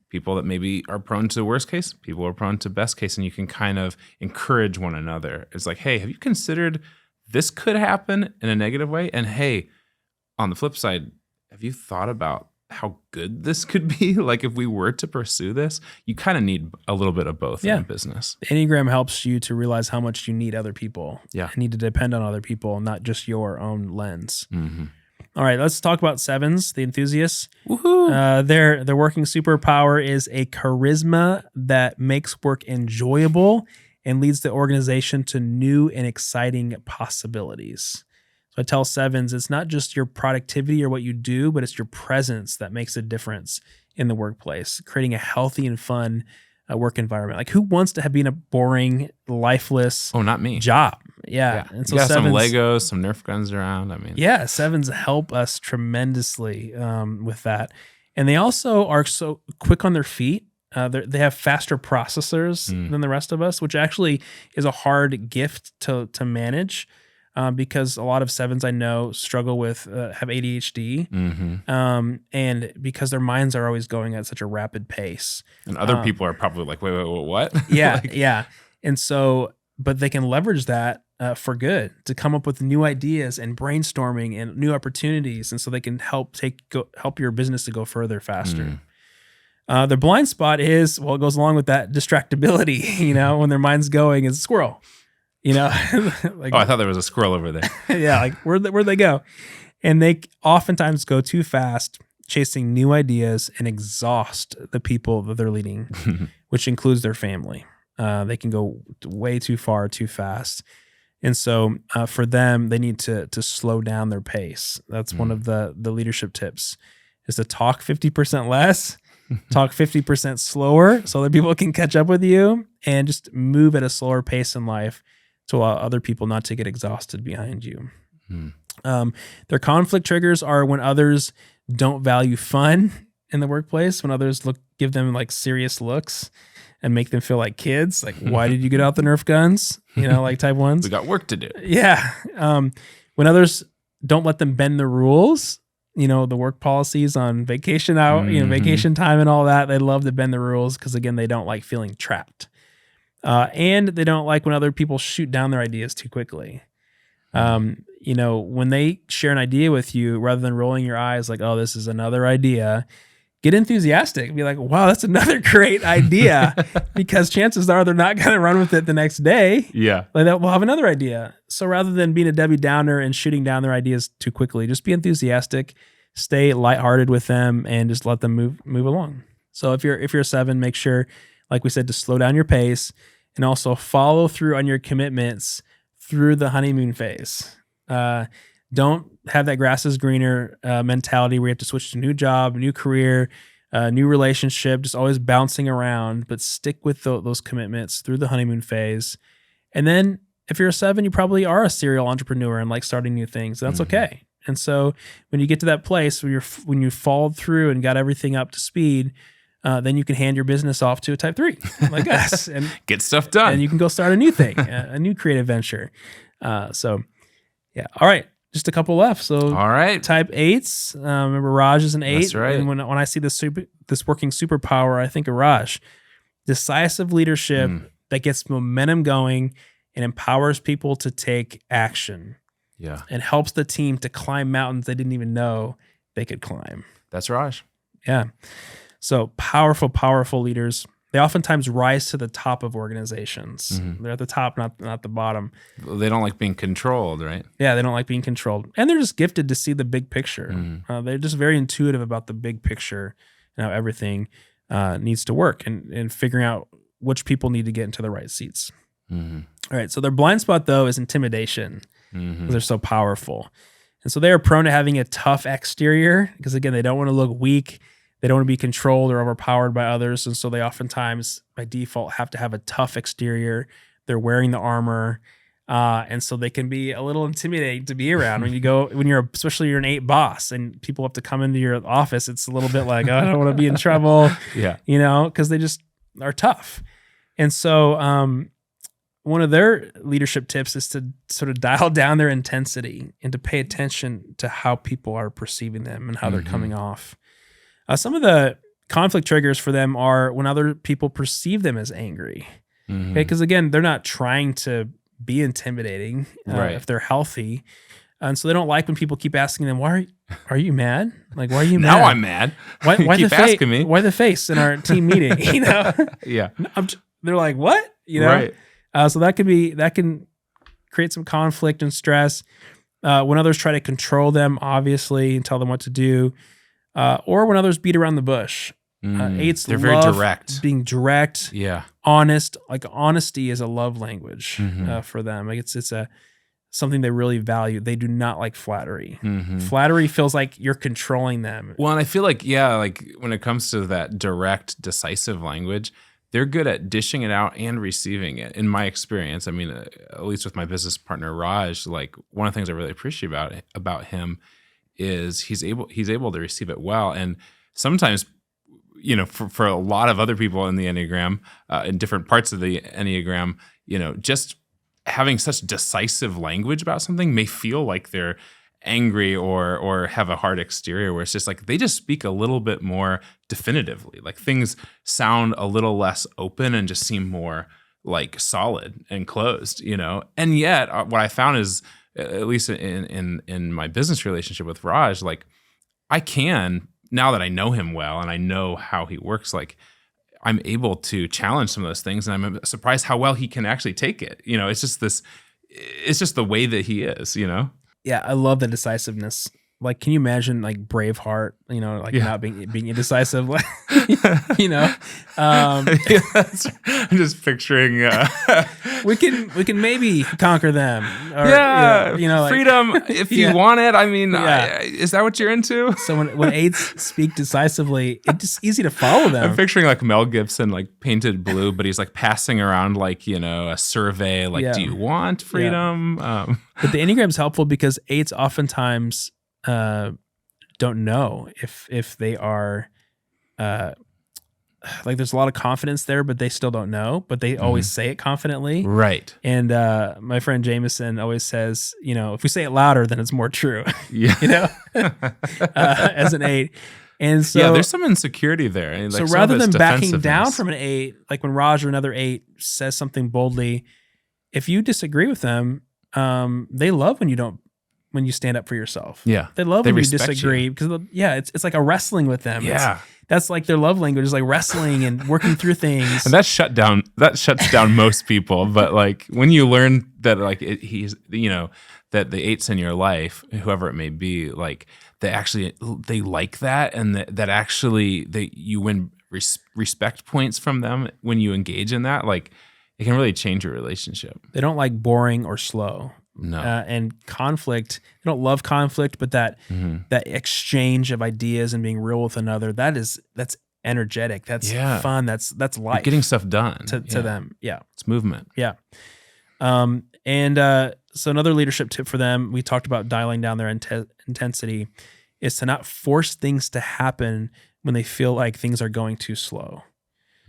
people that maybe are prone to worst case, people are prone to best case, and you can kind of encourage one another. It's like, hey, have you considered this could happen in a negative way? And hey, on the flip side, have you thought about how good this could be? Like if we were to pursue this, you kind of need a little bit of both in a business. The Enneagram helps you to realize how much you need other people. Yeah. You need to depend on other people, not just your own lens. Mm-hmm. All right, let's talk about 7s, the enthusiasts. Woohoo! Their working superpower is a charisma that makes work enjoyable and leads the organization to new and exciting possibilities. So I tell 7s, it's not just your productivity or what you do, but it's your presence that makes a difference in the workplace, creating a healthy and fun work environment. Like, who wants to be in a boring, lifeless not me. job? Yeah. And so you got some Legos, some Nerf guns around. I mean, 7s help us tremendously with that. And they also are so quick on their feet. They have faster processors than the rest of us, which actually is a hard gift to manage. Because a lot of 7s I know struggle with have ADHD, and because their minds are always going at such a rapid pace. And other people are probably like, wait, what? Yeah, yeah. And so, but they can leverage that for good to come up with new ideas and brainstorming and new opportunities, and so they can help your business to go further faster. Their blind spot is, well, it goes along with that distractibility. When their mind's going, is a squirrel. Like, I thought there was a squirrel over there. Yeah, like where'd they go? And they oftentimes go too fast, chasing new ideas and exhaust the people that they're leading, which includes their family. They can go way too far, too fast. And so for them, they need to slow down their pace. That's one of the leadership tips, is to talk 50% less, talk 50% slower so that people can catch up with you, and just move at a slower pace in life to allow other people not to get exhausted behind you. Their conflict triggers are when others don't value fun in the workplace, when others give them like serious looks and make them feel like kids. Like, why did you get out the Nerf guns? Like type 1s. We got work to do. Yeah. When others don't let them bend the rules, the work policies on vacation vacation time and all that, they love to bend the rules because, again, they don't like feeling trapped. And they don't like when other people shoot down their ideas too quickly. When they share an idea with you, rather than rolling your eyes like, oh, this is another idea, get enthusiastic. Be like, wow, that's another great idea, because chances are they're not going to run with it the next day. Yeah. Like that, we'll have another idea. So rather than being a Debbie Downer and shooting down their ideas too quickly, just be enthusiastic, stay lighthearted with them, and just let them move along. So if you're a 7, make sure, like we said, to slow down your pace, and also follow through on your commitments through the honeymoon phase. Don't have that grass is greener mentality where you have to switch to a new job, new career, new relationship, just always bouncing around, but stick with those commitments through the honeymoon phase. And then if you're a 7, you probably are a serial entrepreneur and like starting new things. That's okay. And so when you get to that place where when you followed through and got everything up to speed, then you can hand your business off to a type 3 like us and get stuff done. And you can go start a new thing, a new creative venture. So yeah. All right. Just a couple left. So all right. Type 8s. Remember, Raj is an 8. That's right. And when I see this working superpower, I think of Raj. Decisive leadership that gets momentum going and empowers people to take action. Yeah. And helps the team to climb mountains they didn't even know they could climb. That's Raj. Yeah. So powerful, powerful leaders. They oftentimes rise to the top of organizations. They're at the top, not the bottom. They don't like being controlled, right? Yeah, they don't like being controlled. And they're just gifted to see the big picture. They're just very intuitive about the big picture and how everything needs to work, and figuring out which people need to get into the right seats. All right, so their blind spot, though, is intimidation, because they're so powerful. And so they are prone to having a tough exterior because, again, they don't want to look weak. They don't want to be controlled or overpowered by others. And so they oftentimes, by default, have to have a tough exterior. They're wearing the armor. And so they can be a little intimidating to be around especially you're an 8 boss and people have to come into your office. It's a little bit like, oh, I don't want to be in trouble, because they just are tough. And so one of their leadership tips is to sort of dial down their intensity and to pay attention to how people are perceiving them and how they're coming off. Some of the conflict triggers for them are when other people perceive them as angry. Okay, because again, they're not trying to be intimidating if they're healthy. And so they don't like when people keep asking them, why are you mad? Like, why are you mad? Now I'm mad. Why keep asking me. Why the face in our team meeting? Yeah. They're like, what? Right. So that can create some conflict and stress. When others try to control them, obviously, and tell them what to do. Or when others beat around the bush. 8s they're very direct. Being direct, honest. Like honesty is a love language for them. Like it's something they really value. They do not like flattery. Flattery feels like you're controlling them. Well, and I feel like when it comes to that direct, decisive language, they're good at dishing it out and receiving it. In my experience, I mean, at least with my business partner Raj, like one of the things I really appreciate about him is he's able to receive it well. And sometimes for a lot of other people in the Enneagram, in different parts of the Enneagram, just having such decisive language about something may feel like they're angry or have a hard exterior, where it's just like they just speak a little bit more definitively. Like things sound a little less open and just seem more like solid and closed, And yet what I found is, at least in my business relationship with Raj, like I can, now that I know him well and I know how he works, like I'm able to challenge some of those things, and I'm surprised how well he can actually take it. It's just the way that he is, Yeah, I love the decisiveness. Like, can you imagine like Braveheart, not being indecisive, I'm just picturing. We can maybe conquer them. Or, freedom if you want it. I mean, is that what you're into? So when eights speak decisively, it's just easy to follow them. I'm picturing like Mel Gibson, like painted blue, but he's like passing around like a survey, like, do you want freedom? Yeah. But the Enneagram's helpful because eights oftentimes don't know if they are like there's a lot of confidence there, but they still don't know, but they always say it confidently. Right. And my friend Jameson always says, if we say it louder, then it's more true. Yeah. As an eight. And so there's some insecurity there. Like, so rather than backing down from an eight, like when Raj or another eight says something boldly, if you disagree with them, they love when you stand up for yourself. Yeah. They love when you disagree because it's like a wrestling with them. Yeah. That's like their love language, is like wrestling and working through things. And that shuts down most people. But like when you learn that like that the eights in your life, whoever it may be, like they like that, and that actually you win respect points from them when you engage in that, like it can really change your relationship. They don't like boring or slow. No. And conflict, they don't love conflict, but that exchange of ideas and being real with another, that's energetic. That's fun. That's life. You're getting stuff done to them. Yeah. It's movement. Yeah. So another leadership tip for them, we talked about dialing down their intensity, is to not force things to happen when they feel like things are going too slow.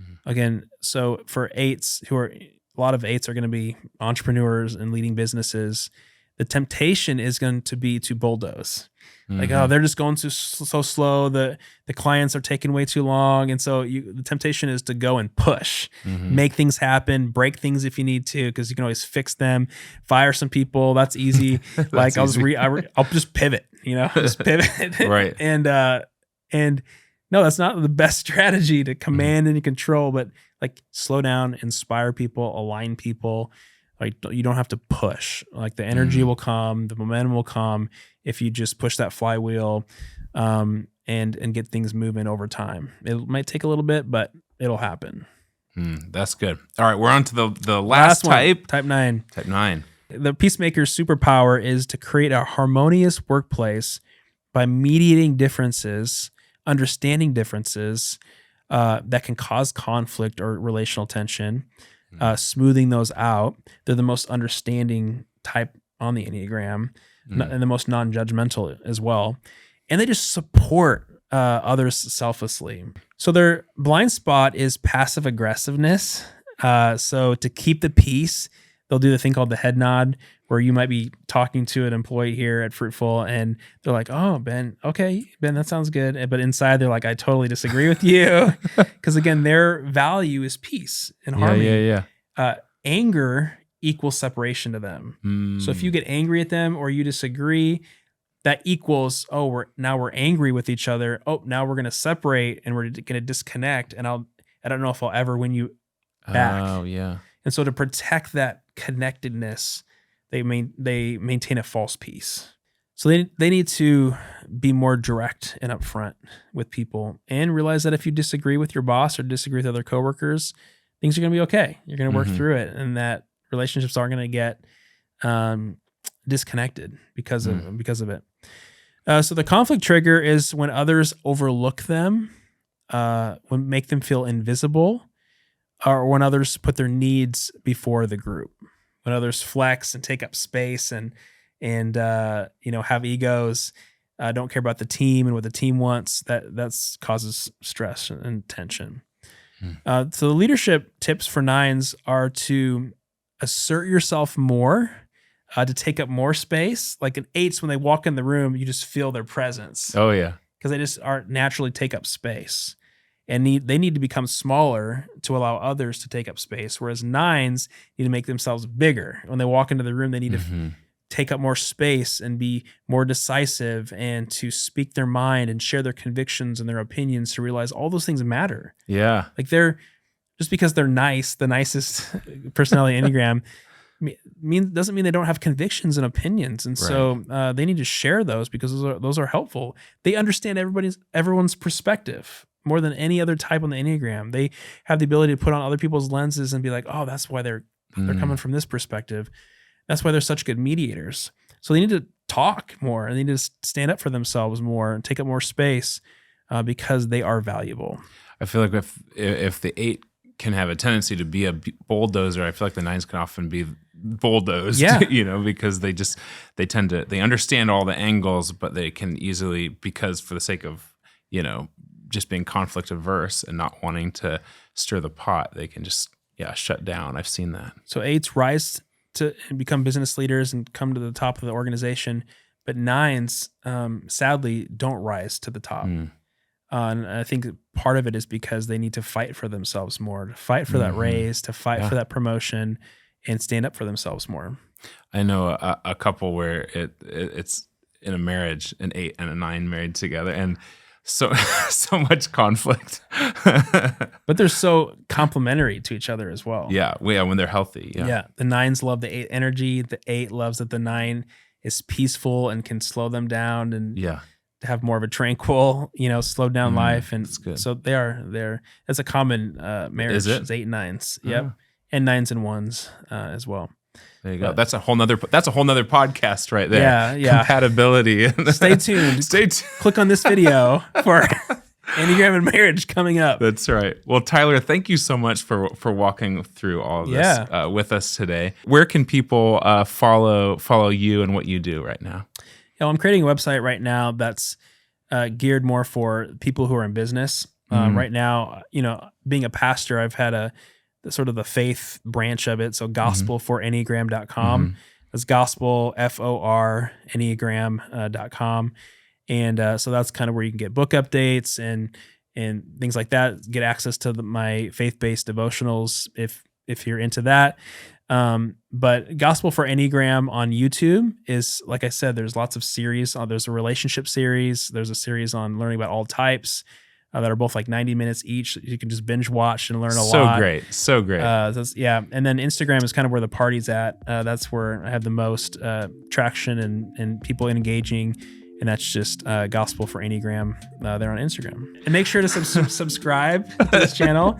Mm-hmm. Again, so for eights a lot of eights are going to be entrepreneurs and leading businesses. The temptation is going to be to bulldoze. Mm-hmm. Like, they're just going so slow. The clients are taking way too long. And so the temptation is to go and push, make things happen, break things if you need to, because you can always fix them, fire some people. That's easy. Like I'll just pivot, just pivot. Right. And no, that's not the best strategy to command and control, but like slow down, inspire people, align people. Like you don't have to push. Like the energy will come, the momentum will come if you just push that flywheel and get things moving over time. It might take a little bit, but it'll happen. That's good. All right, we're on to the last type. Type 9. Type 9. The peacemaker's superpower is to create a harmonious workplace by mediating differences, understanding differences that can cause conflict or relational tension, smoothing those out. They're the most understanding type on the Enneagram and the most non-judgmental as well. And they just support others selflessly. So their blind spot is passive aggressiveness. So to keep the peace, they'll do the thing called the head nod, where you might be talking to an employee here at Fruitful and they're like, "Oh, Ben, okay, Ben, that sounds good." But inside they're like, "I totally disagree with you." Because again, their value is peace and harmony. Yeah. Anger equals separation to them. So if you get angry at them or you disagree, that equals, we're angry with each other. Now we're going to separate and we're going to disconnect. And I don't know if I'll ever win you back. Oh, yeah. And so to protect that connectedness, they maintain a false peace. So they need to be more direct and upfront with people and realize that if you disagree with your boss or disagree with other coworkers, things are going to be okay. You're going to work through it, and that relationships aren't going to get disconnected because of it. So the conflict trigger is when others overlook them, when make them feel invisible, or when others put their needs before the group. When others flex and take up space and have egos, don't care about the team and what the team wants. That causes stress and tension. So the leadership tips for 9s are to assert yourself more, to take up more space. Like an 8s, when they walk in the room, you just feel their presence. Oh yeah, because they just aren't naturally take up space, and they need to become smaller to allow others to take up space. Whereas 9s need to make themselves bigger. When they walk into the room, they need to take up more space and be more decisive and to speak their mind and share their convictions and their opinions, to realize all those things matter. Yeah. Like just because they're nice, the nicest personality Enneagram, doesn't mean they don't have convictions and opinions. And so they need to share those, because those are helpful. They understand everyone's perspective more than any other type on the Enneagram. They have the ability to put on other people's lenses and be like, oh, that's why they're coming from this perspective. That's why they're such good mediators. So they need to talk more, and they need to stand up for themselves more and take up more space, because they are valuable. I feel like if the 8 can have a tendency to be a bulldozer, I feel like the 9s can often be bulldozed, because they understand all the angles, but they can easily, because for the sake of, just being conflict averse and not wanting to stir the pot, they can just, shut down. I've seen that. So 8s rise to become business leaders and come to the top of the organization, but 9s, sadly, don't rise to the top. And I think part of it is because they need to fight for themselves more, to fight for that raise, to fight for that promotion, and stand up for themselves more. I know a couple where it's in a marriage, an 8 and a 9 married together, and so much conflict. But they're so complementary to each other as well. Yeah, when they're healthy. Yeah. The 9s love the 8 energy. The 8 loves that the 9 is peaceful and can slow them down and have more of a tranquil, slow down life. And so they're it's a common marriage. Is it? It's 8 and 9s. Yep. And 9s and 1s as well. There you go. That's a whole nother podcast right there. Yeah. Compatibility. Stay tuned. Click on this video for Enneagram and marriage coming up. That's right. Well, Tyler, thank you so much for walking through all of this with us today. Where can people follow you and what you do right now? I'm creating a website right now that's geared more for people who are in business. Right now, being a pastor, I've had sort of the faith branch of it. So gospelforenneagram.com. That's gospel, FOR, enneagram.com. And so that's kind of where you can get book updates and things like that, get access to my faith-based devotionals if you're into that. But Gospel for Enneagram on YouTube is, like I said, there's lots of series. There's a relationship series. There's a series on learning about all types that are both like 90 minutes each. You can just binge watch and learn a lot. So great. And then Instagram is kind of where the party's at. That's where I have the most traction and people engaging. And that's just Gospel for Enneagram there on Instagram. And make sure to subscribe to this channel,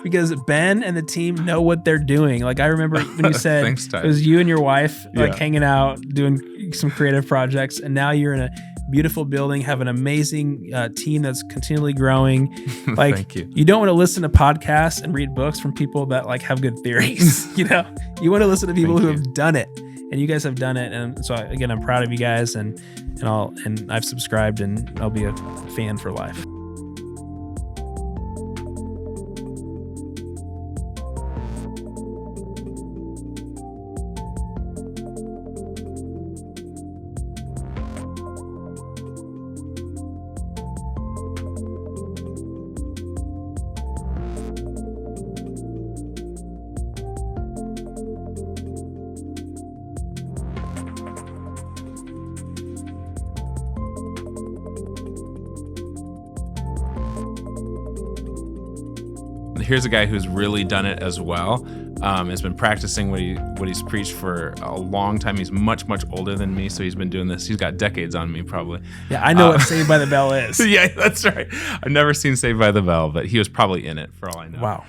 because Ben and the team know what they're doing. Like I remember when you said Thanks, it was you and your wife hanging out, doing some creative projects, and now you're in a beautiful building, have an amazing team that's continually growing. Like Thank you. You don't want to listen to podcasts and read books from people that like have good theories. You want to listen to people who have done it. And you guys have done it, and so again, I'm proud of you guys, and I've subscribed, and I'll be a fan for life. Here's a guy who's really done it as well. Has been practicing what he's preached for a long time. He's much older than me, so he's been doing this. He's got decades on me, probably. Yeah, I know what Saved by the Bell is. Yeah, that's right. I've never seen Saved by the Bell, but he was probably in it for all I know. Wow.